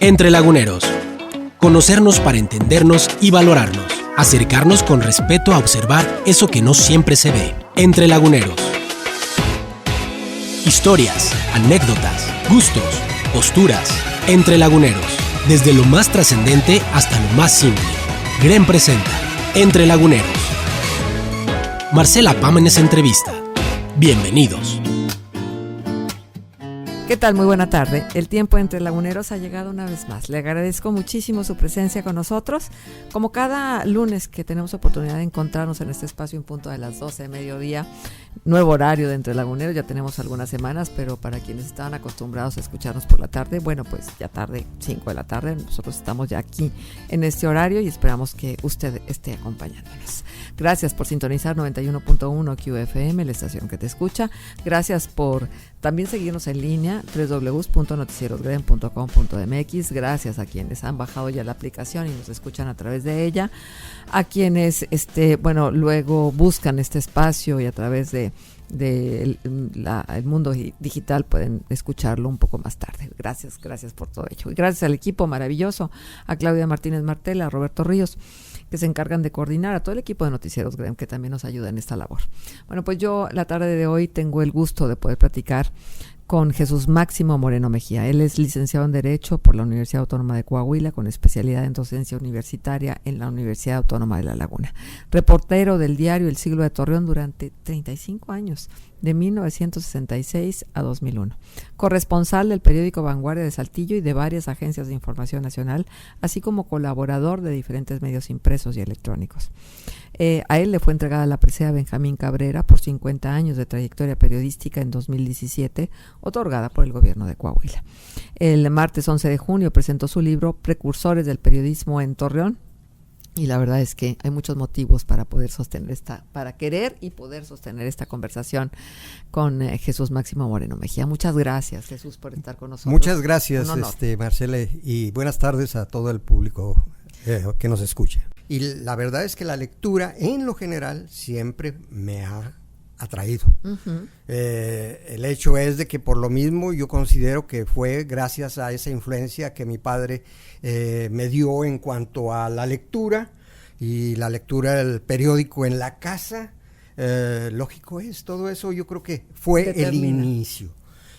Entre Laguneros. Conocernos para entendernos y valorarnos. Acercarnos con respeto a observar eso que no siempre se ve. Entre Laguneros. Historias, anécdotas, gustos, posturas. Entre Laguneros. Desde lo más trascendente hasta lo más simple. GREN presenta Entre Laguneros. Marcela Pámenes entrevista. Bienvenidos. ¿Qué tal? Muy buena tarde. El tiempo entre laguneros ha llegado una vez más. Le agradezco muchísimo su presencia con nosotros. Como cada lunes que tenemos oportunidad de encontrarnos en este espacio en punto de las 12 de mediodía, nuevo horario de Entre Laguneros, ya tenemos algunas semanas, pero para quienes estaban acostumbrados a escucharnos por la tarde, bueno, pues ya tarde, 5 de la tarde, nosotros estamos ya aquí en este horario y esperamos que usted esté acompañándonos. Gracias por sintonizar 91.1 QFM, la estación que te escucha. Gracias por también seguirnos en línea, www.noticierosgren.com.mx. Gracias a quienes han bajado ya la aplicación y nos escuchan a través de ella, a quienes luego buscan este espacio y a través de el mundo digital pueden escucharlo un poco más tarde. Gracias por todo ello. Y gracias al equipo maravilloso, a Claudia Martínez Martel, a Roberto Ríos, que se encargan de coordinar, a todo el equipo de Noticieros GREN, que también nos ayuda en esta labor. Bueno, pues yo la tarde de hoy tengo el gusto de poder platicar con Jesús Máximo Moreno Mejía. Él es licenciado en Derecho por la Universidad Autónoma de Coahuila, con especialidad en docencia universitaria en la Universidad Autónoma de La Laguna. Reportero del diario El Siglo de Torreón durante 35 años, de 1966 a 2001. Corresponsal del periódico Vanguardia de Saltillo y de varias agencias de información nacional, así como colaborador de diferentes medios impresos y electrónicos. A él le fue entregada la presea Benjamín Cabrera por 50 años de trayectoria periodística en 2017, otorgada por el gobierno de Coahuila. El martes 11 de junio presentó su libro Precursores del Periodismo en Torreón, y la verdad es que hay muchos motivos para poder sostener para querer y poder sostener esta conversación con Jesús Máximo Moreno Mejía. Muchas gracias, Jesús, por estar con nosotros. Muchas gracias, Marcela, y buenas tardes a todo el público que nos escucha. Y la verdad es que la lectura, en lo general, siempre me ha atraído. Uh-huh. El hecho es de que por lo mismo yo considero que fue gracias a esa influencia que mi padre me dio en cuanto a la lectura, y la lectura del periódico en la casa, lógico es, todo eso yo creo que fue el inicio.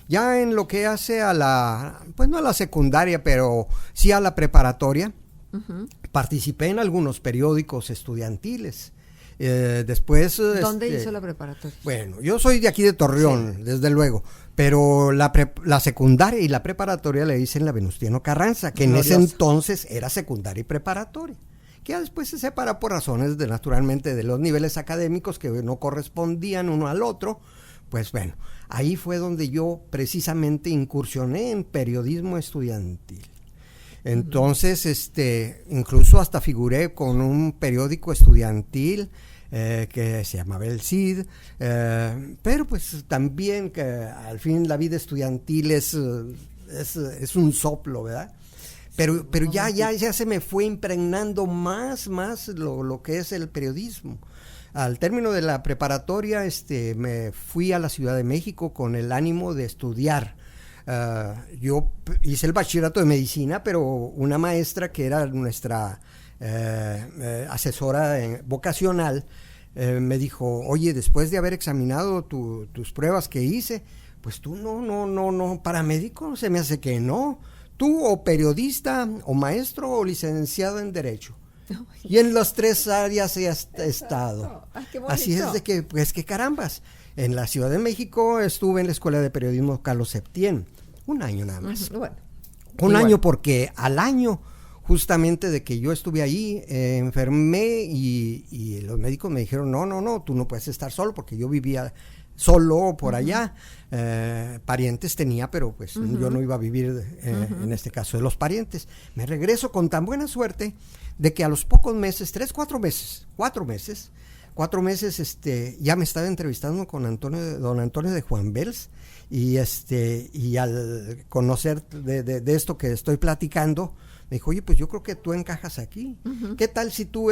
Ya en lo que hace a la, pues no a la secundaria, pero sí a la preparatoria, uh-huh, participé en algunos periódicos estudiantiles. Después, ¿dónde hizo la preparatoria? Bueno, yo soy de aquí de Torreón, sí, desde luego, pero la secundaria y la preparatoria le hice en la Venustiano Carranza, que glorioso. En ese entonces era secundaria y preparatoria, que ya después se separa por razones naturalmente de los niveles académicos que no correspondían uno al otro. Pues bueno, ahí fue donde yo precisamente incursioné en periodismo estudiantil. Entonces, incluso hasta figuré con un periódico estudiantil que se llamaba El Cid, pero pues también que al fin la vida estudiantil es un soplo, ¿verdad? Pero ya se me fue impregnando más lo que es el periodismo. Al término de la preparatoria, me fui a la Ciudad de México con el ánimo de estudiar. Yo hice el bachillerato de medicina, pero una maestra que era nuestra asesora vocacional me dijo: oye, después de haber examinado tus pruebas que hice, pues tú no, paramédico, se me hace que no, tú o periodista o maestro o licenciado en Derecho. Y en las tres áreas he estado. Así es de que, pues que carambas. En la Ciudad de México estuve en la Escuela de Periodismo Carlos Septién, un año nada más. Bueno, un año, porque al año justamente de que yo estuve ahí, enfermé y los médicos me dijeron, no, tú no puedes estar solo, porque yo vivía solo por allá, parientes tenía, pero pues yo no iba a vivir en este caso de los parientes. Me regreso con tan buena suerte de que a los pocos meses, 4 meses, ya me estaba entrevistando con don Antonio de Juan Bels, y al conocer de esto que estoy platicando, me dijo: oye, pues yo creo que tú encajas aquí. Uh-huh. ¿Qué tal si tú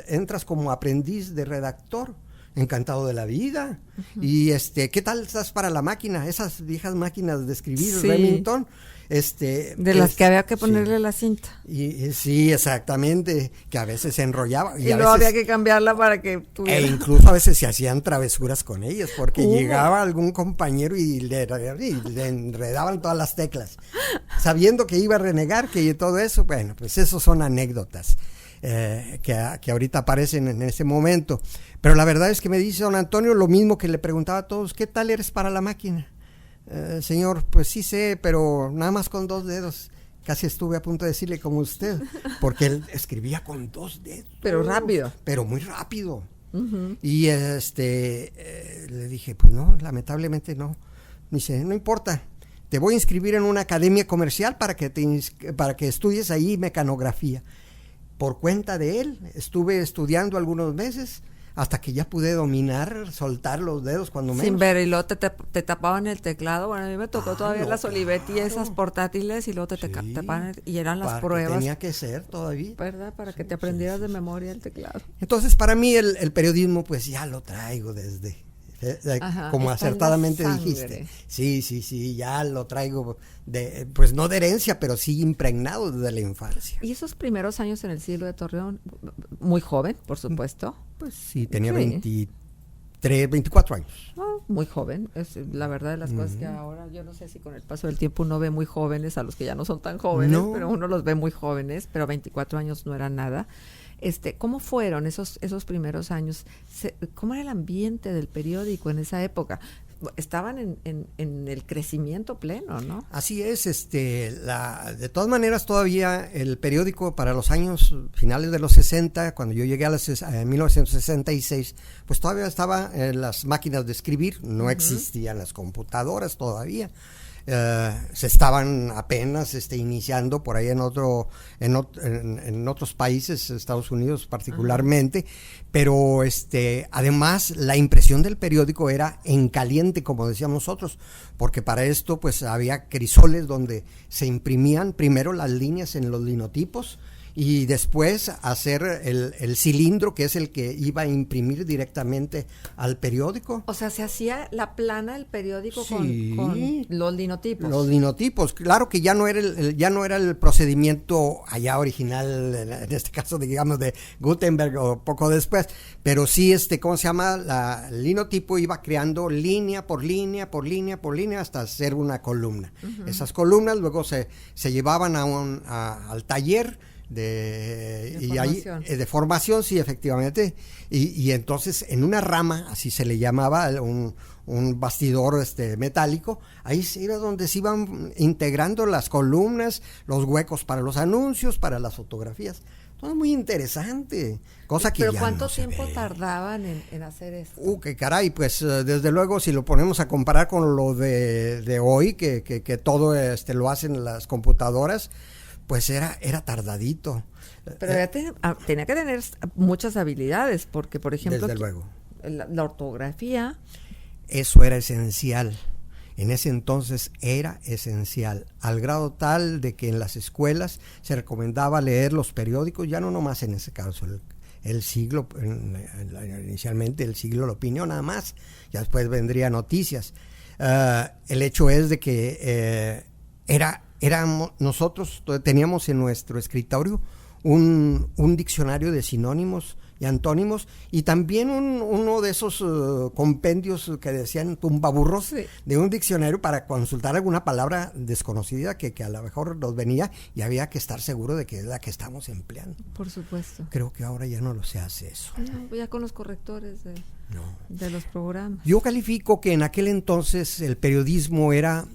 entras como aprendiz de redactor? encantado de la vida. Y ¿qué tal estás para la máquina? Esas viejas máquinas de escribir, Sí. Remington. De las que había que ponerle sí. la cinta. Y sí, exactamente, que a veces se enrollaba. Y a luego veces, había que cambiarla para que tuviera. e incluso a veces se hacían travesuras con ellas, porque ¿Cómo? llegaba algún compañero y le enredaban todas las teclas, sabiendo que iba a renegar, que todo eso. Bueno, pues esos son anécdotas que ahorita aparecen en ese momento. Pero la verdad es que me dice don Antonio lo mismo que le preguntaba a todos: ¿qué tal eres para la máquina? Señor, pues sí sé, pero nada más con 2 dedos. Casi estuve a punto de decirle como usted, porque él escribía con 2 dedos. Pero rápido. Pero muy rápido. Uh-huh. Y le dije, pues no, lamentablemente no. Me dice, no importa, te voy a inscribir en una academia comercial para que estudies ahí mecanografía. Por cuenta de él, estuve estudiando algunos meses, hasta que ya pude dominar, soltar los dedos cuando menos. Sin ver, y luego te tapaban el teclado. Bueno, a mí me tocó todavía no, las Olivetti, claro. esas portátiles, y luego te tapaban, y eran las pruebas. Tenía que ser todavía. ¿Verdad? Para que te aprendieras de memoria el teclado. Entonces, para mí el periodismo, pues ya lo traigo desde... Ajá, como está en la acertadamente sangre. dijiste. Sí, ya lo traigo, pues no de herencia, pero sí impregnado desde la infancia. Y esos primeros años en el siglo de Torreón, muy joven, por supuesto. Pues sí, tenía Sí. 24 años. Muy joven, es la verdad de las cosas que ahora, yo no sé si con el paso del tiempo uno ve muy jóvenes a los que ya no son tan jóvenes, No. pero uno los ve muy jóvenes, pero 24 años no era nada. ¿Cómo fueron esos primeros años? ¿Cómo era el ambiente del periódico en esa época? Estaban en el crecimiento pleno, ¿no? Así es, de todas maneras todavía el periódico para los años finales de los 60, cuando yo llegué a 1966, pues todavía estaba en las máquinas de escribir, no existían las computadoras todavía. Se estaban apenas iniciando por ahí en otros países, Estados Unidos particularmente, pero además la impresión del periódico era en caliente, como decíamos nosotros, porque para esto pues había crisoles donde se imprimían primero las líneas en los linotipos y después hacer el cilindro, que es el que iba a imprimir directamente al periódico. O sea, se hacía la plana del periódico Sí. con los linotipos. Los linotipos, claro que ya no era el procedimiento allá original, en este caso digamos de Gutenberg o poco después, pero sí ¿cómo se llama? El linotipo iba creando línea por línea, por línea, por línea, hasta hacer una columna. Esas columnas luego se llevaban al taller de formación, sí, efectivamente, y entonces en una rama, así se le llamaba, un bastidor metálico, ahí era donde se iban integrando las columnas, los huecos para los anuncios, para las fotografías. Todo muy interesante, cosa que ¿Pero ya cuánto no se tiempo ve. tardaban en hacer esto? Qué caray, pues desde luego si lo ponemos a comparar con lo de hoy, que todo lo hacen las computadoras, pues era tardadito. Pero ya tenía que tener muchas habilidades, porque por ejemplo Desde luego. La ortografía. Eso era esencial. En ese entonces era esencial, al grado tal de que en las escuelas se recomendaba leer los periódicos, ya no nomás en ese caso, el Siglo, inicialmente el Siglo, La Opinión nada más, ya después vendría Noticias. El hecho es de que nosotros teníamos en nuestro escritorio un diccionario de sinónimos y antónimos, y también uno de esos compendios que decían tumbaburros, Sí. de un diccionario para consultar alguna palabra desconocida que a lo mejor nos venía y había que estar seguro de que es la que estamos empleando. Por supuesto. Creo que ahora ya no se hace eso. No, ya con los correctores de los programas. Yo califico que en aquel entonces el periodismo era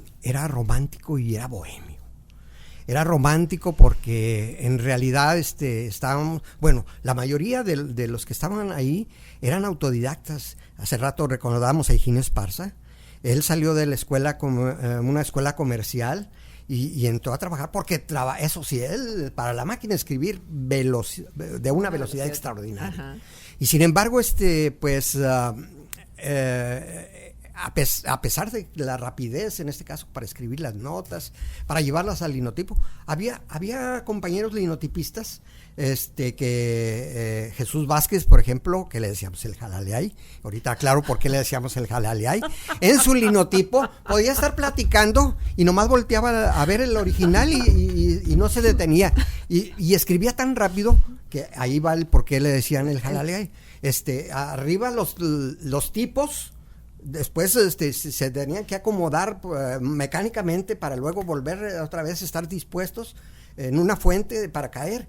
romántico y era bohemio. Era romántico porque en realidad estábamos, bueno, la mayoría de los que estaban ahí eran autodidactas. Hace rato recordábamos a Higinio Esparza. Él salió de la escuela, una escuela comercial, y entró a trabajar porque eso sí, él para la máquina de escribir de una velocidad extraordinaria. Ajá. Y sin embargo, pues a pesar de la rapidez, en este caso, para escribir las notas, para llevarlas al linotipo, había compañeros linotipistas, Jesús Vázquez, por ejemplo, que le decíamos el jalaleay, ahorita aclaro por qué le decíamos el jalaleay, en su linotipo podía estar platicando y nomás volteaba a ver el original y no se detenía, y escribía tan rápido que ahí va el por qué le decían el jalaleay. Arriba los tipos, después se tenían que acomodar mecánicamente para luego volver otra vez a estar dispuestos en una fuente para caer,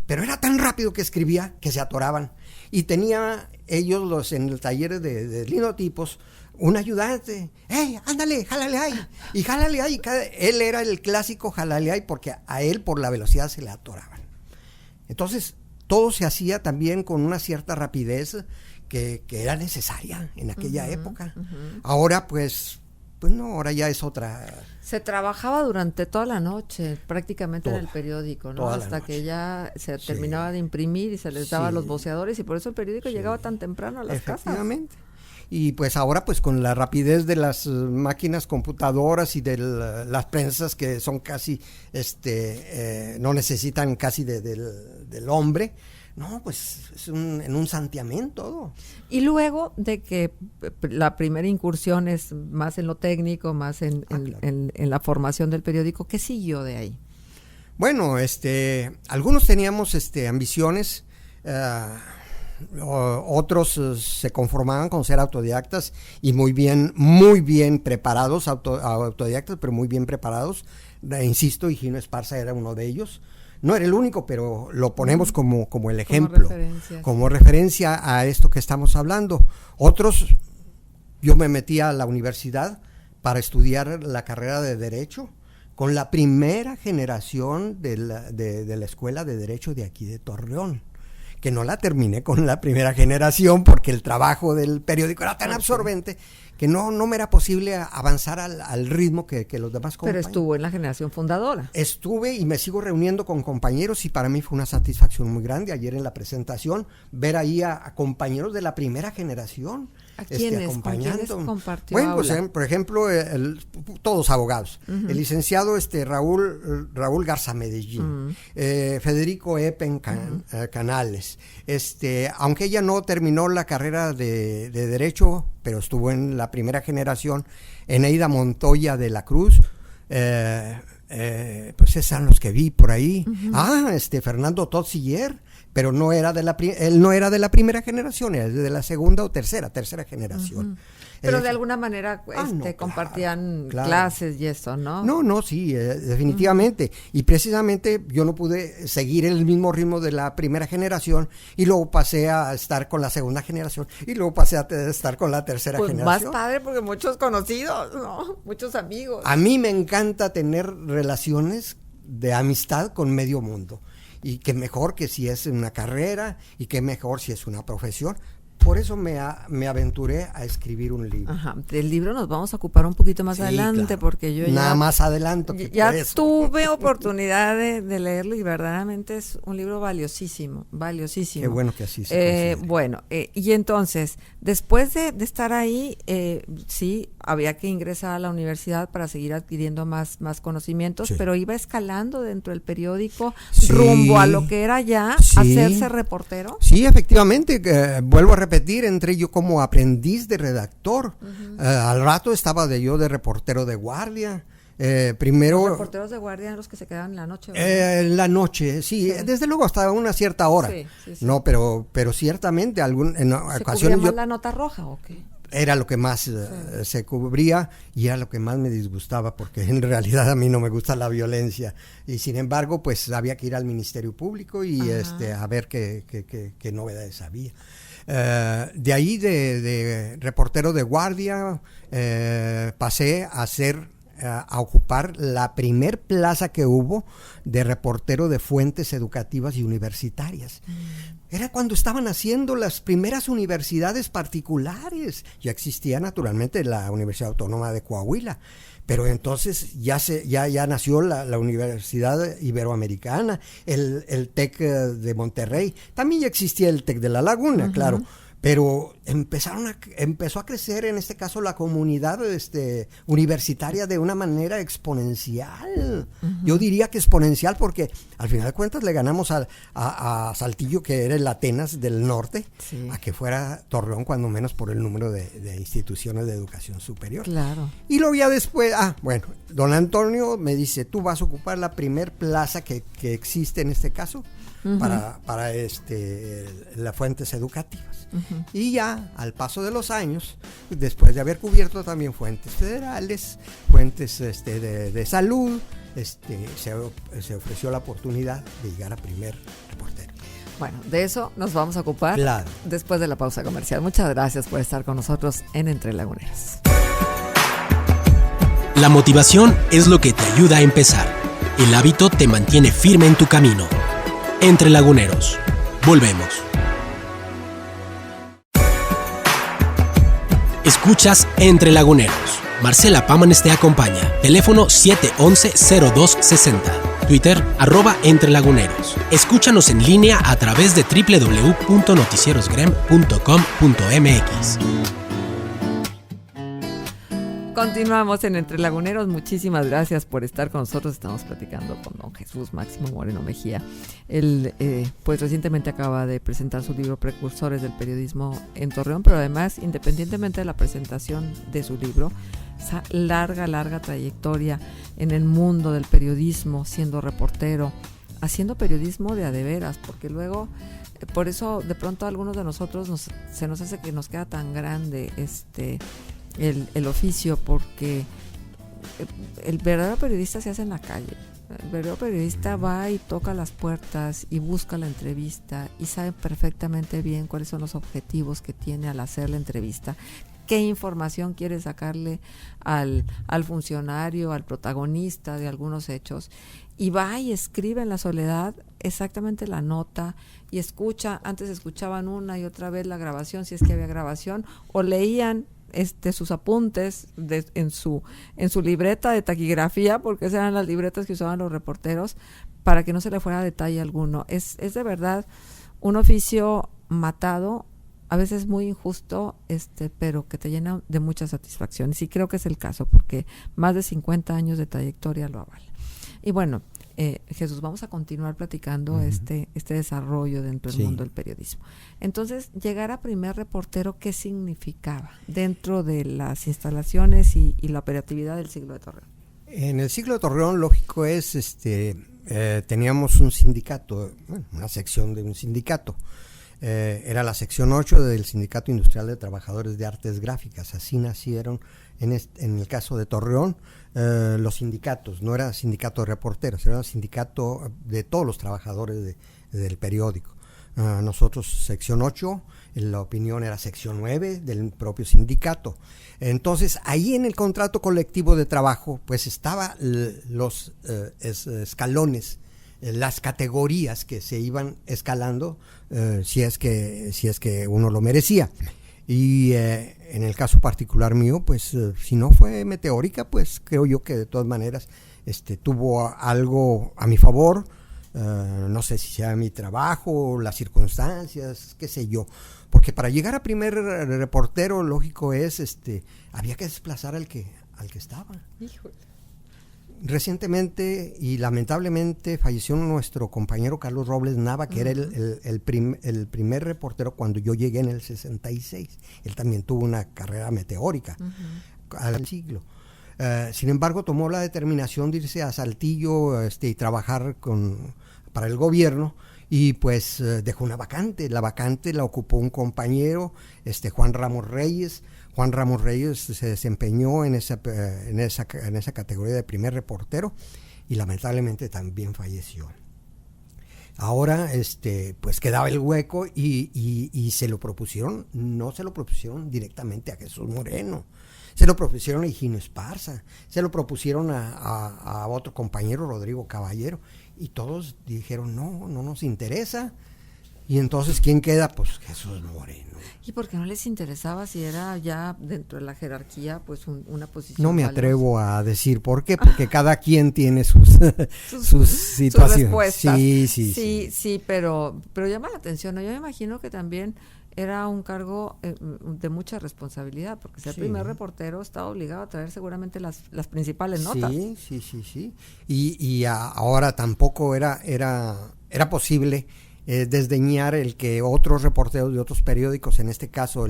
pero era tan rápido que escribía que se atoraban, y tenía ellos en el taller de linotipos un ayudante, ¡hey, ándale, jálale ahí! Y jálale ahí, él era el clásico jálale ahí, porque a él por la velocidad se le atoraban. Entonces todo se hacía también con una cierta rapidez que era necesaria en aquella época. Ahora pues no, ahora ya es otra. Se trabajaba durante toda la noche, prácticamente en el periódico, ¿no? Hasta que ya se terminaba de imprimir y se les daba a los voceadores, y por eso el periódico llegaba tan temprano a las casas. Efectivamente. Y pues ahora pues con la rapidez de las máquinas computadoras y de las prensas que son casi, no necesitan casi del hombre, no, pues es en un santiamén todo. Y luego de que la primera incursión es más en lo técnico, más en la formación del periódico, ¿qué siguió de ahí? Bueno, algunos teníamos ambiciones, otros se conformaban con ser autodidactas y muy bien preparados, autodidactas, pero muy bien preparados. Insisto, Higino Esparza era uno de ellos. No era el único, pero lo ponemos como el ejemplo, como referencia a esto que estamos hablando. Otros, yo me metí a la universidad para estudiar la carrera de Derecho con la primera generación de la Escuela de Derecho de aquí de Torreón, que no la terminé con la primera generación porque el trabajo del periódico era tan absorbente que no me era posible avanzar al ritmo que los demás compañeros. Pero estuvo en la generación fundadora. Estuve y me sigo reuniendo con compañeros, y para mí fue una satisfacción muy grande ayer en la presentación ver ahí a compañeros de la primera generación. ¿A quiénes? Acompañando. ¿Con quiénes compartió Bueno, aula? pues, por ejemplo, todos abogados. El licenciado Raúl Garza Medellín, Federico Epen Canales, aunque ella no terminó la carrera de Derecho, pero estuvo en la primera generación, Eneida Montoya de la Cruz, pues esos son los que vi por ahí. Fernando Totziller, pero él no era de la primera generación, era de la segunda o tercera generación. Pero de alguna manera compartían clases y eso, ¿no? No, sí, definitivamente. Y precisamente yo no pude seguir el mismo ritmo de la primera generación, y luego pasé a estar con la segunda generación, y luego pasé a estar con la tercera generación. Más padre porque muchos conocidos, ¿no? Muchos amigos. A mí me encanta tener relaciones de amistad con medio mundo. Y qué mejor que si es una carrera, y qué mejor si es una profesión. Por eso me aventuré a escribir un libro. Ajá, del libro nos vamos a ocupar un poquito más adelante, claro. Porque yo Nada más adelanto que ya por eso. tuve oportunidad de leerlo, y verdaderamente es un libro valiosísimo. Qué bueno que así se considere. Y entonces, después de estar ahí, sí, había que ingresar a la universidad para seguir adquiriendo más conocimientos, pero iba escalando dentro del periódico rumbo a lo que era ya hacerse reportero. Sí, efectivamente, vuelvo a repetir, entré yo como aprendiz de redactor. Al rato estaba yo de reportero de guardia. Primero, los reporteros de guardia eran los que se quedaban en la noche, en la noche, sí, desde luego hasta una cierta hora. Sí. No, pero ciertamente en ocasiones ¿Se cubría más la nota roja o qué? Era lo que más se cubría, y era lo que más me disgustaba, porque en realidad a mí no me gusta la violencia, y sin embargo pues había que ir al Ministerio Público y a ver qué novedades había. De ahí de reportero de guardia pasé a ocupar la primer plaza que hubo de reportero de fuentes educativas y universitarias. Era cuando estaban haciendo las primeras universidades particulares. Ya existía naturalmente la Universidad Autónoma de Coahuila, pero entonces ya nació la Universidad Iberoamericana, el TEC de Monterrey. También ya existía el TEC de La Laguna, claro. pero empezó a crecer en este caso la comunidad universitaria de una manera exponencial. Yo diría que exponencial porque al final de cuentas le ganamos a Saltillo, que era el Atenas del norte, a que fuera Torreón, cuando menos por el número de instituciones de educación superior. Claro. Y luego ya después, bueno, don Antonio me dice, tú vas a ocupar la primer plaza que existe en este caso, para las fuentes educativas. Y ya al paso de los años, después de haber cubierto también fuentes federales, fuentes de salud, se ofreció la oportunidad de llegar a primer reportero. Bueno, de eso nos vamos a ocupar después de la pausa comercial. Muchas gracias por estar con nosotros en Entre Laguneros. La motivación es lo que te ayuda a empezar. El hábito te mantiene firme en tu camino. Entre Laguneros. Volvemos. Escuchas Entre Laguneros. Marcela Pámanes te acompaña. Teléfono 711-0260. Twitter, @entrelaguneros. Escúchanos en línea a través de www.noticierosgrem.com.mx. Continuamos en Entre Laguneros. Muchísimas gracias por estar con nosotros. Estamos platicando con don Jesús Máximo Moreno Mejía. Él, pues recientemente acaba de presentar su libro Precursores del Periodismo en Torreón, pero además, independientemente de la presentación de su libro, esa larga trayectoria en el mundo del periodismo, siendo reportero, haciendo periodismo de a de veras, porque luego, por eso de pronto a algunos de nosotros se nos hace que nos queda tan grande el oficio, porque el verdadero periodista se hace en la calle. El verdadero periodista va y toca las puertas y busca la entrevista y sabe perfectamente bien cuáles son los objetivos que tiene al hacer la entrevista, qué información quiere sacarle al funcionario, al protagonista de algunos hechos, y va y escribe en la soledad exactamente la nota y escucha. Antes escuchaban una y otra vez la grabación, si es que había grabación, o leían sus apuntes en su libreta de taquigrafía, porque esas eran las libretas que usaban los reporteros, para que no se le fuera detalle alguno. Es de verdad un oficio matado, a veces muy injusto, pero que te llena de muchas satisfacciones, y creo que es el caso, porque más de 50 años de trayectoria lo avala. Y bueno, Jesús, vamos a continuar platicando este desarrollo dentro del mundo del periodismo. Entonces, llegar a primer reportero, ¿qué significaba dentro de las instalaciones y la operatividad del siglo de Torreón? En el siglo de Torreón, lógico es, teníamos un sindicato, una sección de un sindicato. Era la sección 8 del Sindicato Industrial de Trabajadores de Artes Gráficas. Así nacieron, en el caso de Torreón, los sindicatos. No era sindicato de reporteros, era un sindicato de todos los trabajadores del periódico. Nosotros, sección 8, la opinión era sección 9 del propio sindicato. Entonces, ahí en el contrato colectivo de trabajo, pues estaban los escalones, las categorías que se iban escalando, si es que uno lo merecía. Y en el caso particular mío, pues si no fue meteórica, pues creo yo que de todas maneras tuvo algo a mi favor. No sé si sea mi trabajo, las circunstancias, qué sé yo, porque para llegar a primer reportero, lógico es, había que desplazar al que estaba. Híjole. Recientemente y lamentablemente falleció nuestro compañero Carlos Robles Nava, que era el primer reportero cuando yo llegué en el 66. Él también tuvo una carrera meteórica al siglo. Sin embargo, tomó la determinación de irse a Saltillo y trabajar para el gobierno, y pues dejó una vacante. La vacante la ocupó un compañero, Juan Ramos Reyes. Juan Ramos Reyes se desempeñó en esa categoría de primer reportero y lamentablemente también falleció. Ahora pues quedaba el hueco y se lo propusieron, no se lo propusieron directamente a Jesús Moreno, se lo propusieron a Higino Esparza, se lo propusieron a otro compañero, Rodrigo Caballero, y todos dijeron no nos interesa. Y entonces, ¿quién queda? Pues Jesús Moreno. ¿Y por qué no les interesaba si era ya dentro de la jerarquía pues una posición? No me atrevo a decir por qué, porque cada quien tiene sus situaciones. Sus respuestas. Sí, pero llama la atención, ¿no? Yo me imagino que también era un cargo de mucha responsabilidad, porque ser primer reportero estaba obligado a traer seguramente las principales notas. Sí. Y ahora tampoco era posible desdeñar el que otros reporteros de otros periódicos, en este caso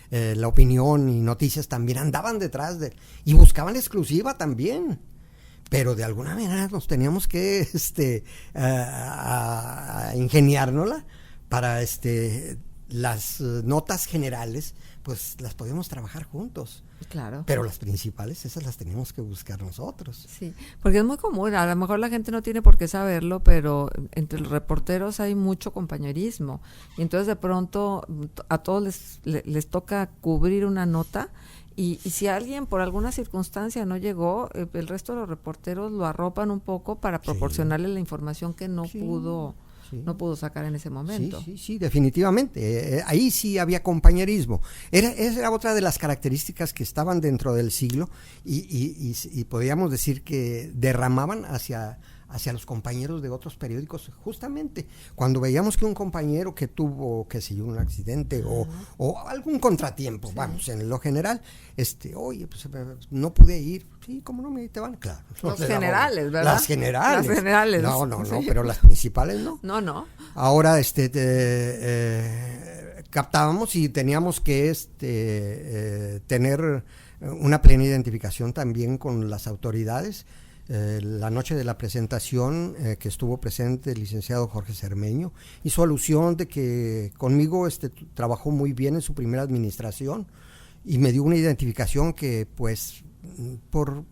La Opinión y Noticias, también andaban detrás y buscaban exclusiva también. Pero de alguna manera nos teníamos que ingeniárnosla para las notas generales, pues las podemos trabajar juntos. Claro. Pero las principales, esas las tenemos que buscar nosotros. Sí, porque es muy común, a lo mejor la gente no tiene por qué saberlo, pero entre los reporteros hay mucho compañerismo. Y entonces de pronto a todos les toca cubrir una nota. Y si alguien por alguna circunstancia no llegó, el resto de los reporteros lo arropan un poco para proporcionarle la información que no pudo sacar en ese momento. Sí, definitivamente. Ahí sí había compañerismo. Era otra de las características que estaban dentro del siglo y podríamos decir que derramaban hacia los compañeros de otros periódicos, justamente cuando veíamos que un compañero que tuvo, qué sé yo, un accidente o algún contratiempo, vamos, en lo general, oye, pues no pude ir, sí, ¿cómo no me te van? Claro. Los generales, ¿verdad? Las generales. Las generales. No, Sí. pero las principales no. No. Ahora, captábamos y teníamos que tener una plena identificación también con las autoridades. La noche de la presentación que estuvo presente el licenciado Jorge Cermeño hizo alusión de que conmigo trabajó muy bien en su primera administración y me dio una identificación que pues por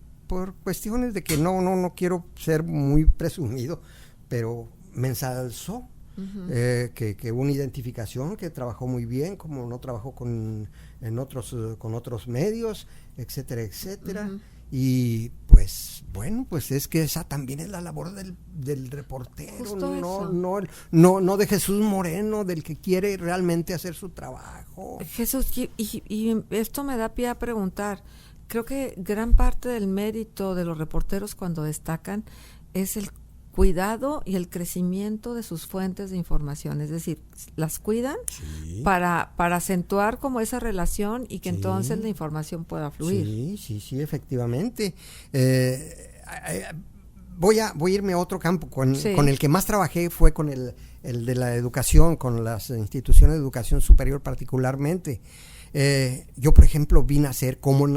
cuestiones de que no quiero ser muy presumido, pero me ensalzó. Que una identificación, que trabajó muy bien, como no trabajó con otros medios, etcétera. Y pues bueno, pues es que esa también es la labor del reportero, no de Jesús Moreno, del que quiere realmente hacer su trabajo. Jesús, y esto me da pie a preguntar, creo que gran parte del mérito de los reporteros cuando destacan es el cuidado y el crecimiento de sus fuentes de información, es decir, las cuidan para acentuar como esa relación y que entonces la información pueda fluir. Sí, efectivamente. Voy a irme a otro campo, con el que más trabajé fue con el de la educación, con las instituciones de educación superior particularmente. Yo, por ejemplo, vi nacer cómo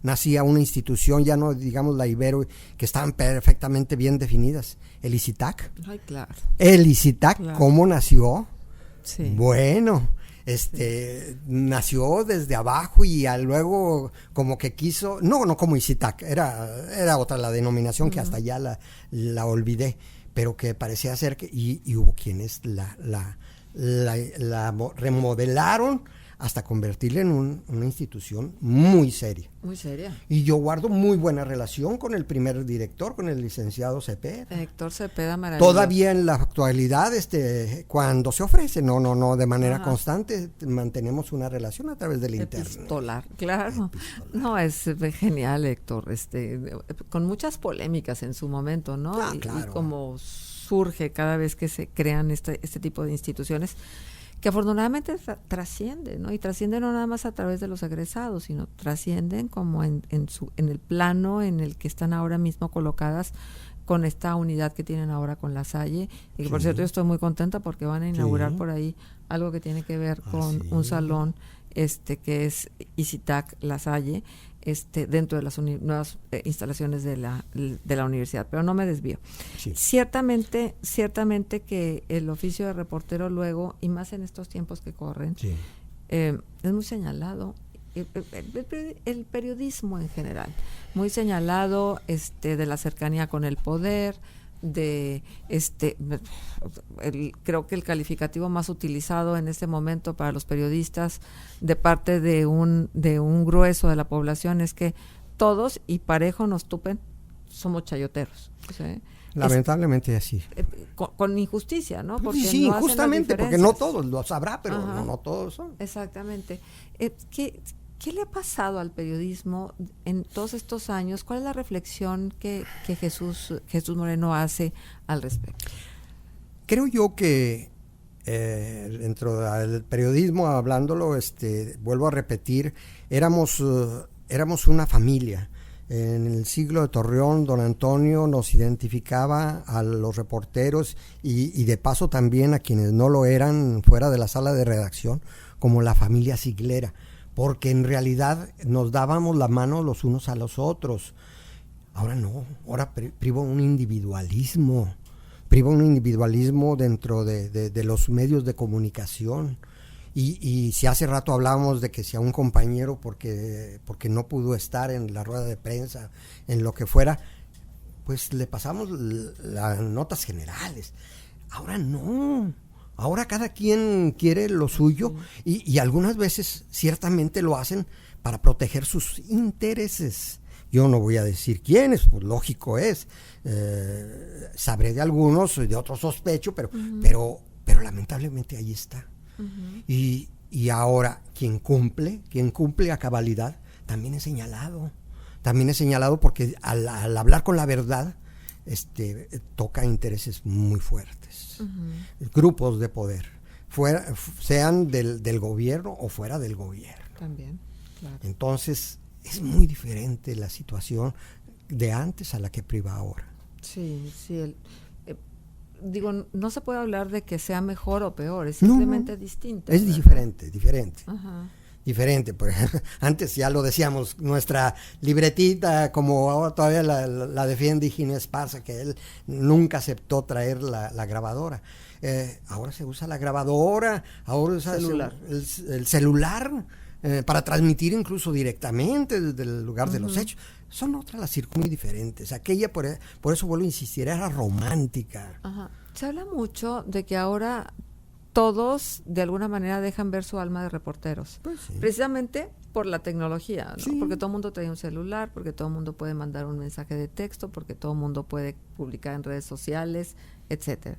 nacía una institución, ya no digamos la Ibero, que estaban perfectamente bien definidas. El ICITAC. Ay, claro. El ICITAC, claro. ¿Cómo nació? Sí. Bueno, nació desde abajo y luego como que quiso, no como ICITAC, era otra la denominación que hasta ya la olvidé, pero que parecía ser que, y hubo quienes la remodelaron hasta convertirla en una institución muy seria. Muy seria. Y yo guardo muy buena relación con el primer director, con el licenciado Cepeda. Héctor Cepeda, maravilloso. Todavía en la actualidad, cuando se ofrece, no de manera constante, mantenemos una relación a través del internet. Epistolar, claro. No, es genial, Héctor, con muchas polémicas en su momento, ¿no? Claro. Y como surge cada vez que se crean este tipo de instituciones, que afortunadamente trascienden, ¿no? Y trascienden no nada más a través de los egresados, sino trascienden como en el plano en el que están ahora mismo colocadas con esta unidad que tienen ahora con La Salle, y que por cierto yo estoy muy contenta porque van a inaugurar por ahí algo que tiene que ver con un salón que es ICITAC La Salle, dentro de las nuevas instalaciones de la universidad, pero no me desvío. Sí. Ciertamente que el oficio de reportero luego, y más en estos tiempos que corren, es muy señalado. El periodismo en general, muy señalado de la cercanía con el poder, creo que el calificativo más utilizado en este momento para los periodistas de parte de un grueso de la población es que todos y parejo nos tupen somos chayoteros, ¿sí? Lamentablemente así. Con injusticia, ¿no? Porque sí, no justamente, porque no todos lo sabrá, pero no todos son. Exactamente. ¿Qué le ha pasado al periodismo en todos estos años? ¿Cuál es la reflexión que Jesús Moreno hace al respecto? Creo yo que dentro del periodismo, hablándolo, vuelvo a repetir, éramos una familia. En el siglo de Torreón, don Antonio nos identificaba a los reporteros y de paso también a quienes no lo eran fuera de la sala de redacción como la familia siglera, porque en realidad nos dábamos la mano los unos a los otros. Ahora no, ahora priva un individualismo dentro de los medios de comunicación. Y si hace rato hablábamos de que si a un compañero porque no pudo estar en la rueda de prensa, en lo que fuera, pues le pasamos las notas generales. Ahora no, ahora cada quien quiere lo suyo y algunas veces ciertamente lo hacen para proteger sus intereses. Yo no voy a decir quiénes, pues lógico es, sabré de algunos, de otros sospecho, pero lamentablemente ahí está. Uh-huh. Y ahora quien cumple a cabalidad también es señalado porque al hablar con la verdad toca intereses muy fuertes. Uh-huh. Grupos de poder, sean del gobierno o fuera del gobierno también, claro. Entonces es muy diferente la situación de antes a la que priva ahora. Sí, no se puede hablar de que sea mejor o peor, es simplemente distinto. Es diferente. Ajá. Diferente, por ejemplo, antes ya lo decíamos, nuestra libretita, como ahora todavía la defiende Higinio Esparza, que él nunca aceptó traer la grabadora. Ahora se usa la grabadora, ahora usa el celular para transmitir incluso directamente desde el lugar de los hechos. Son otras las circunstancias muy diferentes. Aquella, por eso vuelvo a insistir, era romántica. Ajá. Se habla mucho de que ahora todos de alguna manera dejan ver su alma de reporteros, pues sí. Precisamente por la tecnología, ¿no? Sí. Porque todo el mundo trae un celular, porque todo el mundo puede mandar un mensaje de texto, porque todo el mundo puede publicar en redes sociales, etcétera.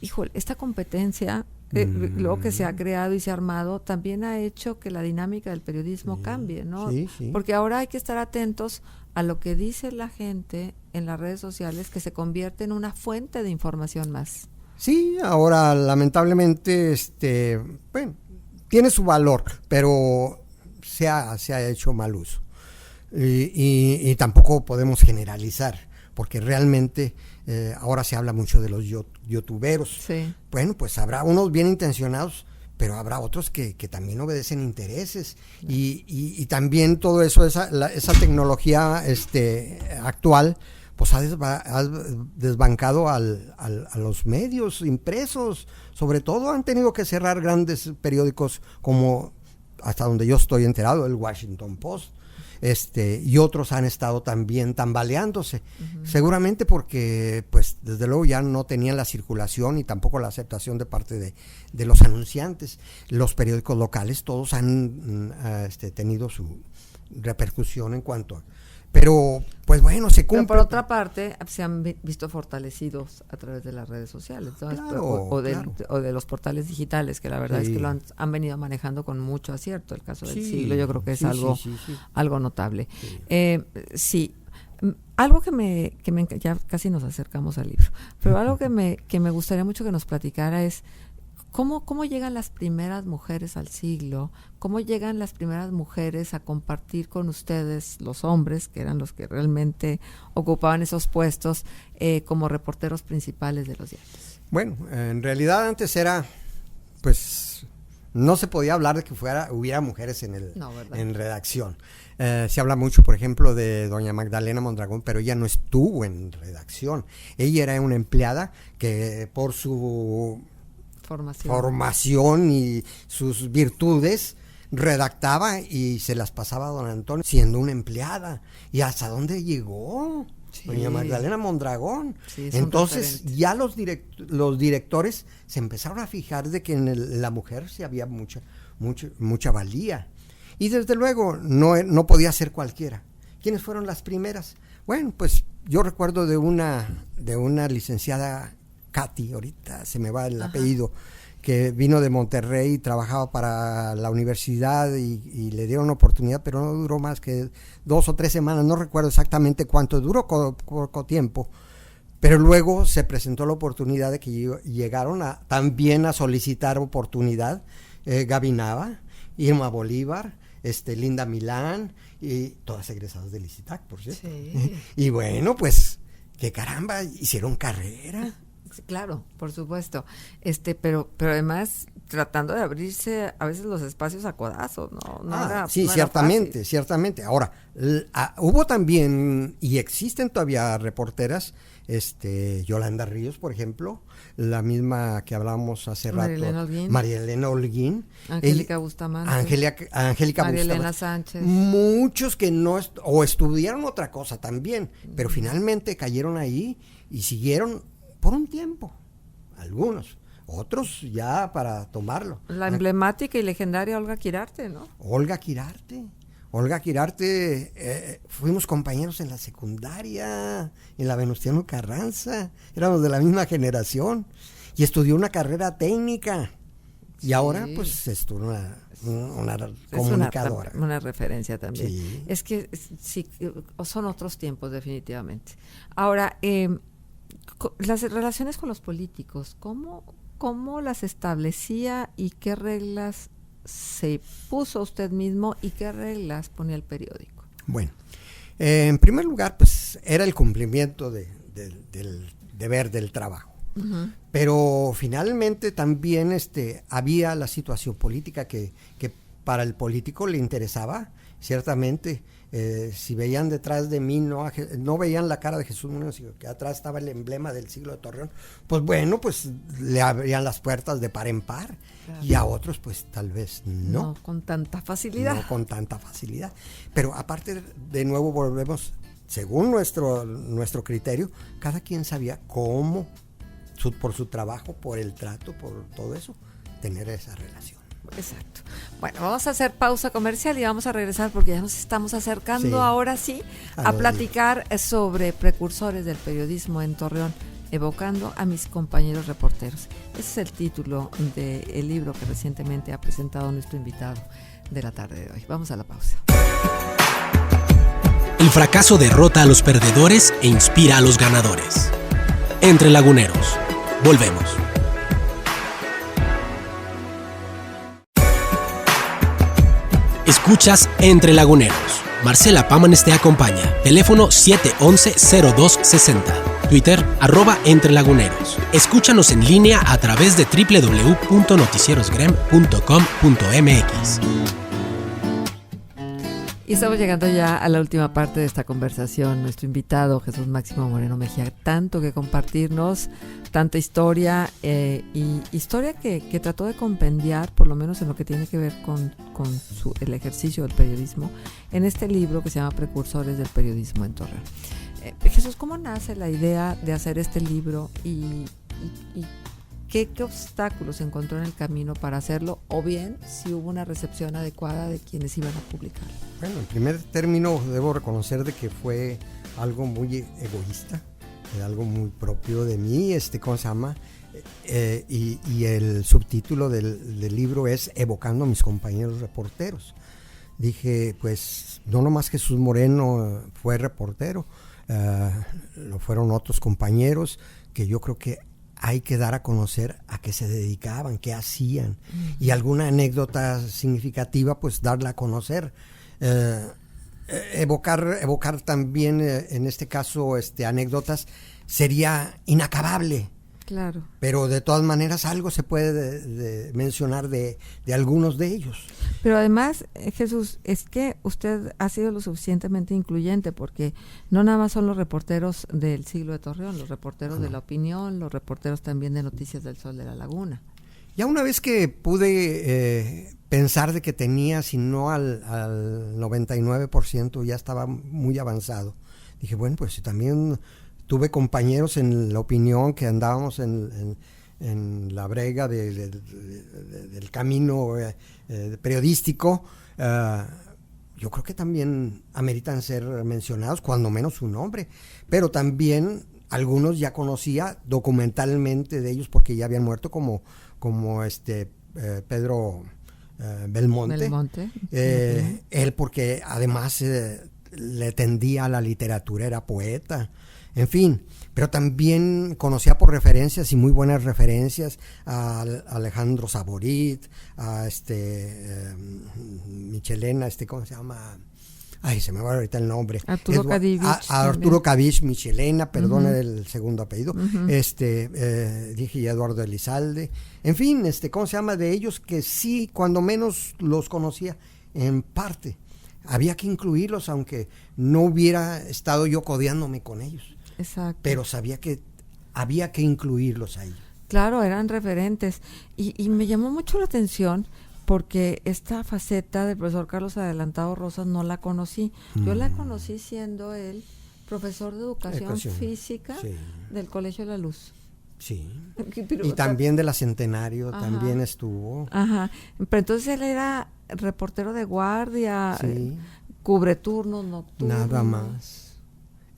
Híjole, esta competencia, lo que se ha creado y se ha armado, también ha hecho que la dinámica del periodismo cambie, ¿no? Sí. Porque ahora hay que estar atentos a lo que dice la gente en las redes sociales, que se convierte en una fuente de información más. Sí, ahora lamentablemente tiene su valor, pero se ha hecho mal uso. Y tampoco podemos generalizar, porque realmente ahora se habla mucho de los youtuberos. Sí. Bueno, pues habrá unos bien intencionados, pero habrá otros que también obedecen intereses. No. Y también todo eso, esa tecnología actual, pues ha desbancado a los medios impresos. Sobre todo han tenido que cerrar grandes periódicos como, hasta donde yo estoy enterado, el Washington Post, y otros han estado también tambaleándose, seguramente porque pues desde luego ya no tenían la circulación y tampoco la aceptación de parte de los anunciantes. Los periódicos locales todos han tenido su repercusión en cuanto a... Pero, pues bueno, se cumple. Pero por otra parte, se han visto fortalecidos a través de las redes sociales, ¿no? Claro, o de los portales digitales, que la verdad es que lo han venido manejando con mucho acierto. El caso del siglo, yo creo que es algo notable. Sí. Algo que me ya casi nos acercamos al libro, pero algo que me gustaría mucho que nos platicara es ¿Cómo llegan las primeras mujeres al siglo? ¿Cómo llegan las primeras mujeres a compartir con ustedes, los hombres, que eran los que realmente ocupaban esos puestos, como reporteros principales de los diarios? Bueno, en realidad antes era, pues, no se podía hablar de que hubiera mujeres en redacción. Se habla mucho, por ejemplo, de doña Magdalena Mondragón, pero ella no estuvo en redacción. Ella era una empleada que por su formación y sus virtudes redactaba y se las pasaba a don Antonio siendo una empleada. ¿Y hasta dónde llegó? Sí. Doña Magdalena Mondragón. Sí, entonces ya los directores se empezaron a fijar de que en la mujer sí había mucha valía. Y desde luego no podía ser cualquiera. ¿Quiénes fueron las primeras? Bueno, pues yo recuerdo de una licenciada Katy, ahorita se me va el apellido, que vino de Monterrey y trabajaba para la universidad y le dieron oportunidad, pero no duró más que 2 o 3 semanas, no recuerdo exactamente cuánto, duró poco tiempo, Pero luego se presentó la oportunidad de que llegaron también a solicitar oportunidad Gaby Nava, Irma Bolívar, Linda Milán, y todas egresadas del ICITAC, por cierto. Sí. Y bueno, pues, qué caramba, hicieron carrera. Sí, claro, por supuesto. Pero además tratando de abrirse a veces los espacios a codazos, sí, no ciertamente, ciertamente. Ahora, hubo también, y existen todavía reporteras, Yolanda Ríos, por ejemplo, la misma que hablábamos hace rato, María Elena Holguín, Angélica Bustamante, Angélica María Bustamante, Elena Sánchez, muchos que no o estudiaron otra cosa también, pero finalmente cayeron ahí y siguieron por un tiempo, algunos, otros ya para tomarlo. La emblemática y legendaria Olga Quirarte, ¿no? Olga Quirarte, fuimos compañeros en la secundaria, en la Venustiano Carranza, éramos de la misma generación, y estudió una carrera técnica, y ahora pues es una comunicadora. Una referencia también. Sí. Es que sí, son otros tiempos definitivamente. Ahora, las relaciones con los políticos, ¿cómo las establecía y qué reglas se puso usted mismo y qué reglas ponía el periódico? Bueno, en primer lugar, pues era el cumplimiento del deber del trabajo. Uh-huh. Pero finalmente también había la situación política que para el político le interesaba, ciertamente. Si veían detrás de mí, no veían la cara de Jesús Moreno, sino que atrás estaba el emblema del siglo de Torreón, pues bueno, pues le abrían las puertas de par en par, claro. Y a otros pues tal vez no con tanta facilidad. No con tanta facilidad. Pero aparte, de nuevo volvemos, según nuestro criterio, cada quien sabía cómo, por su trabajo, por el trato, por todo eso, tener esa relación. Exacto. Bueno, vamos a hacer pausa comercial y vamos a regresar porque ya nos estamos acercando ahora sí a platicar sobre precursores del periodismo en Torreón, evocando a mis compañeros reporteros. Ese es el título del libro que recientemente ha presentado nuestro invitado de la tarde de hoy. Vamos a la pausa. El fracaso derrota a los perdedores e inspira a los ganadores. Entre Laguneros. Volvemos. Escuchas Entre Laguneros. Marcela Pámanes te acompaña. Teléfono 711-0260. Twitter, @entrelaguneros. Escúchanos en línea a través de www.noticierosgrem.com.mx. Y estamos llegando ya a la última parte de esta conversación. Nuestro invitado, Jesús Máximo Moreno Mejía, tanto que compartirnos, tanta historia, y historia que trató de compendiar, por lo menos en lo que tiene que ver con el ejercicio del periodismo, en este libro que se llama Precursores del Periodismo en Torreón. Jesús, ¿cómo nace la idea de hacer este libro y qué obstáculos encontró en el camino para hacerlo, o bien si hubo una recepción adecuada de quienes iban a publicarlo? Bueno, en primer término debo reconocer de que fue algo muy egoísta, algo muy propio de mí, ¿cómo se llama? Y el subtítulo del libro es Evocando a mis compañeros reporteros. Dije, pues no nomás Jesús Moreno fue reportero, lo fueron otros compañeros que yo creo que hay que dar a conocer a qué se dedicaban, qué hacían, y alguna anécdota significativa, pues darla a conocer. Evocar también, en este caso, anécdotas, sería inacabable. Claro. Pero de todas maneras algo se puede mencionar de algunos de ellos. Pero además, Jesús, es que usted ha sido lo suficientemente incluyente, porque no nada más son los reporteros del siglo de Torreón, los reporteros de La Opinión, los reporteros también de Noticias del Sol de la Laguna. Ya una vez que pude pensar de que tenía, si no al 99%, ya estaba muy avanzado, dije, bueno, pues también tuve compañeros en La Opinión que andábamos en la brega del camino periodístico. Yo creo que también ameritan ser mencionados, cuando menos su nombre, pero también algunos ya conocía documentalmente de ellos porque ya habían muerto, como Pedro Belmonte. Él, porque además le tendía a la literatura, era poeta. en fin, pero también conocía por referencias y muy buenas referencias a Alejandro Saborit, a Michelena, ¿cómo se llama? Ay, se me va ahorita el nombre. Arturo Kadivich. A Arturo Kadivich, Michelena, perdón, el segundo apellido. Dije Eduardo Elizalde. En fin, ¿cómo se llama? De ellos que sí, cuando menos los conocía en parte. Había que incluirlos, aunque no hubiera estado yo codeándome con ellos. Exacto. Pero sabía que había que incluirlos ahí. Claro, eran referentes. Y me llamó mucho la atención porque esta faceta del profesor Carlos Adelantado Rosas no la conocí. Yo la conocí siendo él profesor de educación física del Colegio de la Luz. Sí. Y también de la Centenario, también estuvo. Ajá. Pero entonces él era reportero de guardia, cubre turnos nocturnos. Nada más.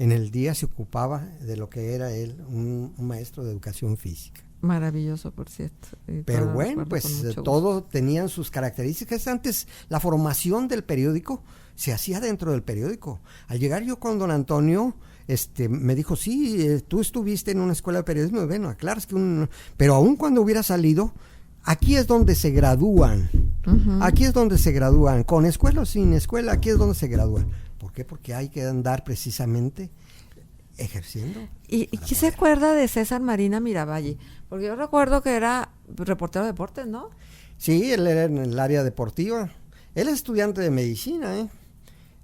En el día se ocupaba de lo que era él, un maestro de educación física. Maravilloso, por cierto. Pero bueno, pues todo tenían sus características. Antes la formación del periódico se hacía dentro del periódico. Al llegar yo con don Antonio, me dijo, sí, tú estuviste en una escuela de periodismo. Bueno, aclaras que pero aún cuando hubiera salido, aquí es donde se gradúan. Aquí es donde se gradúan. Con escuela o sin escuela, aquí es donde se gradúan. ¿Por qué? Porque hay que andar precisamente ejerciendo. ¿Y qué se acuerda de César Marina Miravalle? Porque yo recuerdo que era reportero de deportes, ¿no? Sí, él era en el área deportiva. Él es estudiante de medicina,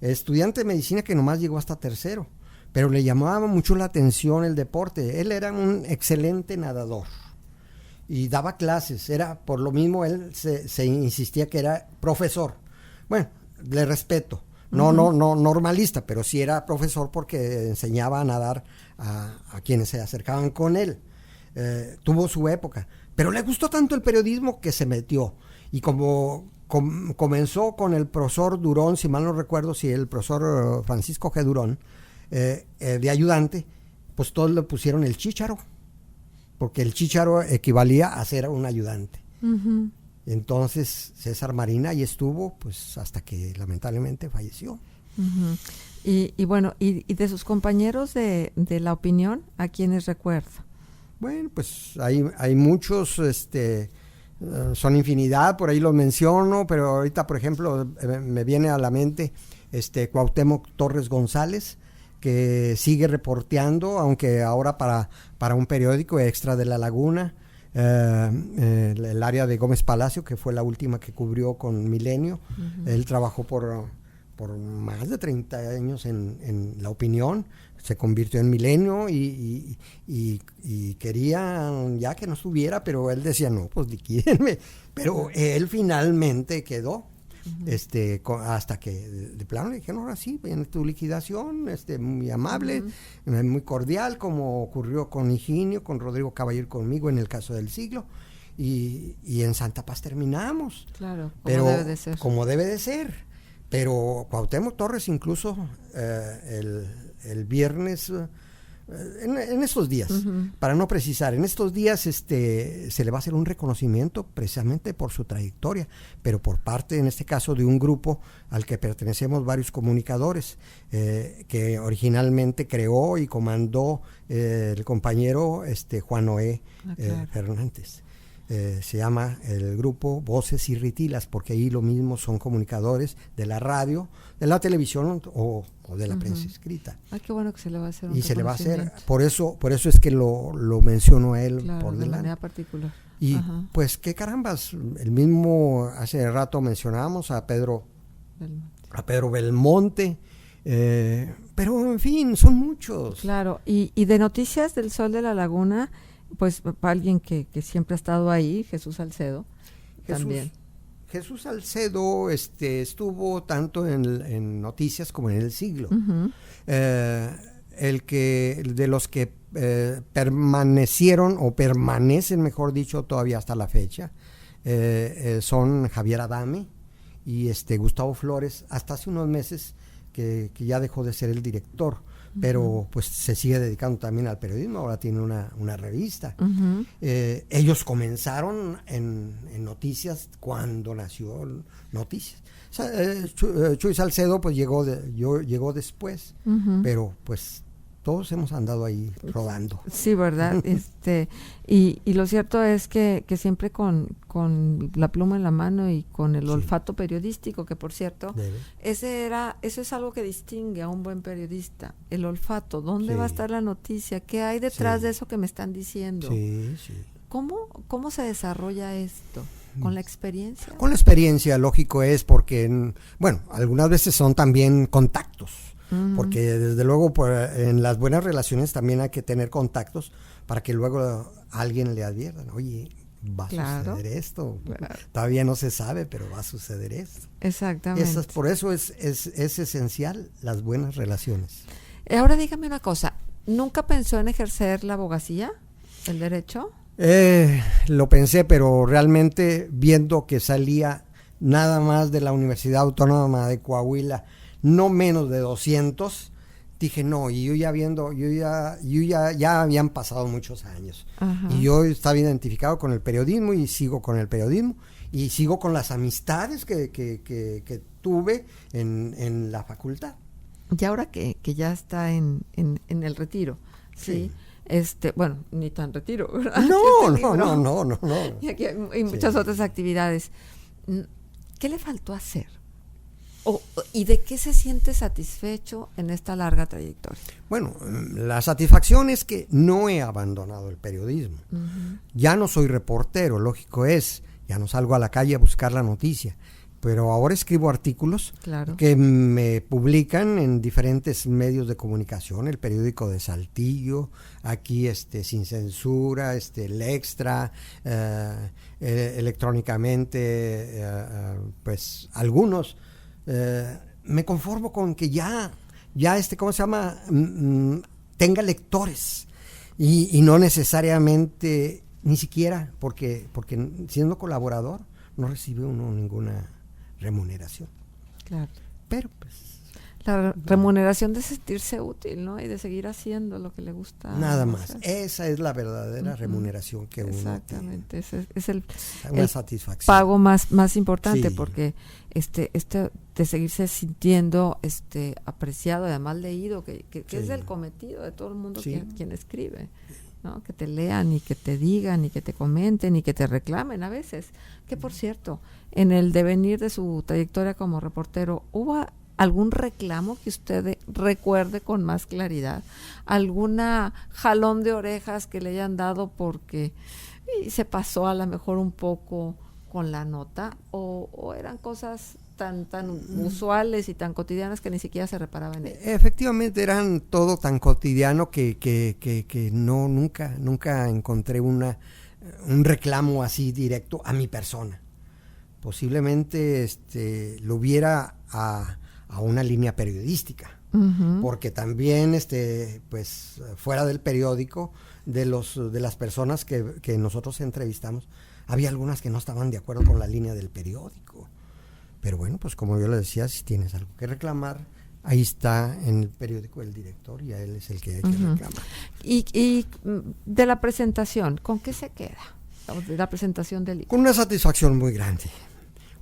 estudiante de medicina que nomás llegó hasta tercero, pero le llamaba mucho la atención el deporte. Él era un excelente nadador y daba clases. Por lo mismo él se insistía que era profesor. Bueno, le respeto. No normalista, pero sí era profesor porque enseñaba a nadar a quienes se acercaban con él. Tuvo su época, pero le gustó tanto el periodismo que se metió. Y como comenzó con el profesor Durón, si mal no recuerdo, si el profesor Francisco G. Durón, de ayudante, pues todos le pusieron el chícharo, porque el chícharo equivalía a ser un ayudante. Entonces César Marina ahí estuvo pues hasta que lamentablemente falleció. Y bueno, y de sus compañeros de la opinión, ¿a quiénes recuerda? Bueno, pues hay muchos, son infinidad, por ahí los menciono, pero ahorita, por ejemplo, me viene a la mente Cuauhtémoc Torres González, que sigue reporteando, aunque ahora para un periódico Extra de La Laguna, el área de Gómez Palacio, que fue la última que cubrió con Milenio. Él trabajó por más de 30 años en La Opinión, se convirtió en Milenio y quería ya que no estuviera, pero él decía, no, pues liquídenme. Pero él finalmente quedó, hasta que de plano le dijeron, ahora sí, en tu liquidación, muy amable, muy cordial, como ocurrió con Higinio, con Rodrigo Caballero, conmigo en el caso del siglo. Y en Santa Paz terminamos. Claro, debe de ser. Como debe de ser. Pero Cuauhtémoc Torres incluso el viernes, en estos días, para no precisar, en estos días se le va a hacer un reconocimiento precisamente por su trayectoria, pero por parte, en este caso, de un grupo al que pertenecemos varios comunicadores, que originalmente creó y comandó el compañero Juan Noé Fernández. Se llama el grupo Voces y Ritilas, porque ahí lo mismo son comunicadores de la radio, de la televisión o de la prensa escrita. Qué bueno que se le va a hacer un y se le va a hacer, por eso es que lo menciono a él, claro, por delante. De manera particular. Y pues qué carambas, el mismo hace rato mencionábamos a Pedro Belmonte, pero en fin, son muchos. Claro, y de Noticias del Sol de la Laguna, pues para alguien que siempre ha estado ahí, Jesús Salcedo, también. Jesús Salcedo estuvo tanto en Noticias como en El Siglo. De los que permanecieron o permanecen, mejor dicho, todavía hasta la fecha, son Javier Adame y Gustavo Flores, hasta hace unos meses que ya dejó de ser el director, pero pues se sigue dedicando también al periodismo, ahora tiene una revista. Ellos comenzaron en Noticias cuando nació Noticias. Chuy Salcedo pues llegó después, pero pues todos hemos andado ahí rodando. Sí, ¿verdad? Y lo cierto es que siempre con la pluma en la mano y con el olfato periodístico, que por cierto, eso es algo que distingue a un buen periodista, el olfato, ¿dónde va a estar la noticia? ¿Qué hay detrás de eso que me están diciendo? Sí. ¿Cómo se desarrolla esto? ¿Con la experiencia? Con la experiencia, lógico es, porque, bueno, algunas veces son también contactos, porque desde luego en las buenas relaciones también hay que tener contactos para que luego alguien le advierta, oye, va a suceder esto, todavía no se sabe, pero va a suceder esto. Exactamente. Por eso es esencial las buenas relaciones. Ahora dígame una cosa, ¿nunca pensó en ejercer la abogacía, el derecho? Lo pensé, pero realmente viendo que salía nada más de la Universidad Autónoma de Coahuila, no menos de 200, dije no, y ya habían pasado muchos años. Ajá. Y yo estaba identificado con el periodismo y sigo con el periodismo y sigo con las amistades que tuve en la facultad. Y ahora que ya está en el retiro, ¿sí? Bueno, ni tan retiro, ¿verdad? No. Y aquí hay muchas otras actividades. ¿Qué le faltó hacer? ¿Y de qué se siente satisfecho en esta larga trayectoria? Bueno, la satisfacción es que no he abandonado el periodismo. Ya no soy reportero, lógico es, ya no salgo a la calle a buscar la noticia, pero ahora escribo artículos que me publican en diferentes medios de comunicación, el periódico de Saltillo, aquí Sin Censura, el Extra, electrónicamente, pues algunos. Me conformo con que ya ¿cómo se llama? Tenga lectores y no necesariamente, ni siquiera, porque siendo colaborador no recibe uno ninguna remuneración. Claro. Pero pues la remuneración de sentirse útil, ¿no? Y de seguir haciendo lo que le gusta. Nada más. Hacer. Esa es la verdadera remuneración que uno tiene. Exactamente. Ese es el satisfacción. Pago más importante, porque de seguirse sintiendo apreciado, además leído, que es el cometido de todo el mundo quien escribe, ¿no? Que te lean y que te digan y que te comenten y que te reclamen a veces. Que por cierto, en el devenir de su trayectoria como reportero, ¿hubo algún reclamo que usted recuerde con más claridad? ¿Alguna jalón de orejas que le hayan dado porque se pasó a lo mejor un poco con la nota? ¿O eran cosas tan usuales y tan cotidianas que ni siquiera se reparaban en ellas? Efectivamente, eran todo tan cotidiano que no nunca encontré un reclamo así directo a mi persona. Posiblemente lo hubiera a una línea periodística, porque también pues fuera del periódico, de las personas que nosotros entrevistamos, había algunas que no estaban de acuerdo con la línea del periódico. Pero bueno, pues como yo le decía, si tienes algo que reclamar, ahí está en el periódico el director y a él es el que hay que reclamar. Y de la presentación, ¿con qué se queda? De la presentación del libro. Con una satisfacción muy grande.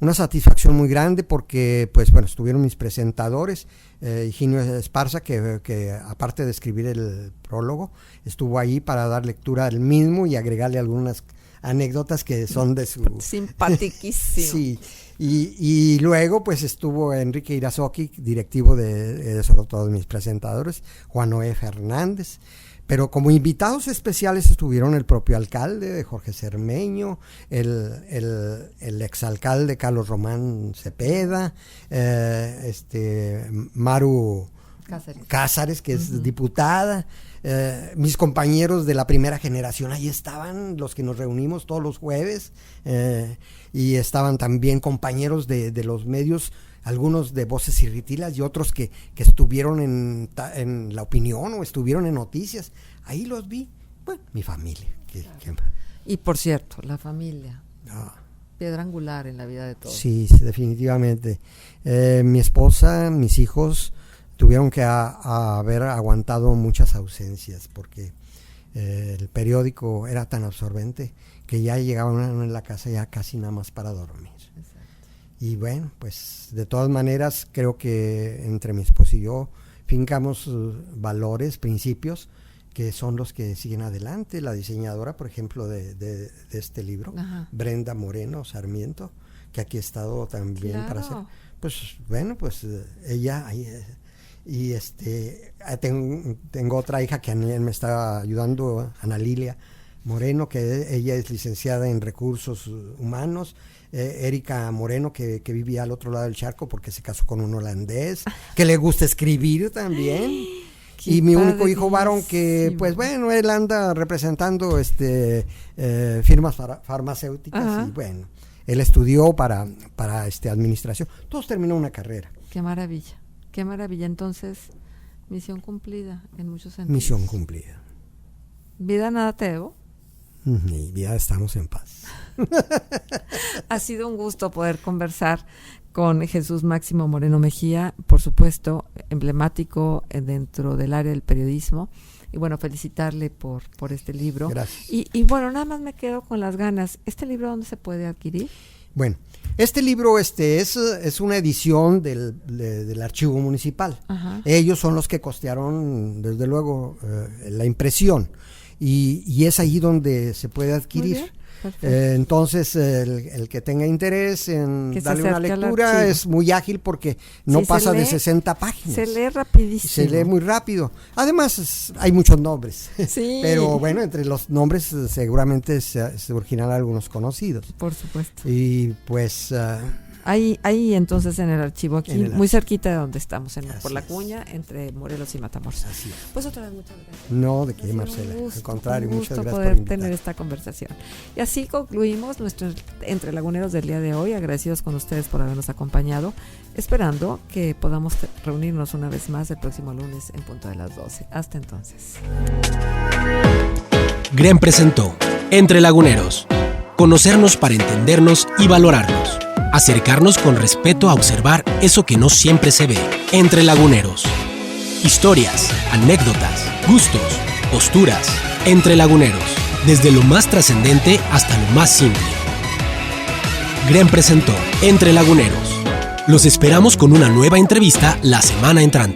Una satisfacción muy grande porque, pues bueno, estuvieron mis presentadores, Higinio Esparza, que aparte de escribir el prólogo, estuvo ahí para dar lectura al mismo y agregarle algunas anécdotas que son de su... Simpaticísimo. Sí, y luego pues estuvo Enrique Irazoki, directivo de sobre todo mis presentadores, Juan Noé Fernández. Pero como invitados especiales estuvieron el propio alcalde, Jorge Cermeño, el exalcalde Carlos Román Cepeda, Maru Cázares, que es diputada, mis compañeros de la primera generación, ahí estaban los que nos reunimos todos los jueves, y estaban también compañeros de los medios, algunos de Voces y Ritilas y otros que estuvieron en La Opinión o estuvieron en Noticias. Ahí los vi. Bueno, mi familia. Y por cierto, la familia. Piedra angular en la vida de todos. Sí, definitivamente. Mi esposa, mis hijos tuvieron que haber aguantado muchas ausencias porque el periódico era tan absorbente que ya llegaban en la casa ya casi nada más para dormir. Y bueno, pues de todas maneras creo que entre mi esposo y yo fincamos valores, principios, que son los que siguen adelante. La diseñadora, por ejemplo, de este libro, Ajá. Brenda Moreno Sarmiento, que aquí ha estado también Claro. para hacer, pues bueno, pues ella y tengo otra hija que me está ayudando, Ana Lilia Moreno, que ella es licenciada en recursos humanos. Erika Moreno, que vivía al otro lado del charco porque se casó con un holandés, que le gusta escribir también. Y mi único hijo varón, que pues bueno, él anda representando firmas farmacéuticas. Ajá. Y bueno, él estudió para administración. Todos terminó una carrera. Qué maravilla, qué maravilla. Entonces, misión cumplida en muchos sentidos. Misión cumplida. Vida nada te debo. Y ya estamos en paz. Ha sido un gusto poder conversar con Jesús Máximo Moreno Mejía, por supuesto, emblemático dentro del área del periodismo. Y bueno, felicitarle por este libro. Gracias. Y bueno, nada más me quedo con las ganas. ¿Este libro dónde se puede adquirir? Bueno, este libro es una edición del Archivo Municipal. Ajá. Ellos son los que costearon, desde luego, la impresión. Y es ahí donde se puede adquirir. Entonces, el que tenga interés en darle una lectura es muy ágil porque no pasa de 60 páginas. Se lee rapidísimo. Se lee muy rápido. Además, hay muchos nombres. Sí. Pero bueno, entre los nombres seguramente se surgirán algunos conocidos. Por supuesto. Y pues... Ahí entonces en el archivo, aquí muy cerquita de donde estamos, por La Cuña, entre Morelos y Matamoros. Así es. Pues otra vez muchas gracias. No, de qué, Marcela. Al contrario, muchas gracias poder tener esta conversación. Y así concluimos nuestro Entre Laguneros del día de hoy, agradecidos con ustedes por habernos acompañado, esperando que podamos reunirnos una vez más el próximo lunes en punto de las 12. Hasta entonces. GREM presentó Entre Laguneros. Conocernos para entendernos y valorarnos. Acercarnos con respeto a observar eso que no siempre se ve. Entre Laguneros. Historias, anécdotas, gustos, posturas. Entre Laguneros. Desde lo más trascendente hasta lo más simple. GREM presentó Entre Laguneros. Los esperamos con una nueva entrevista la semana entrante.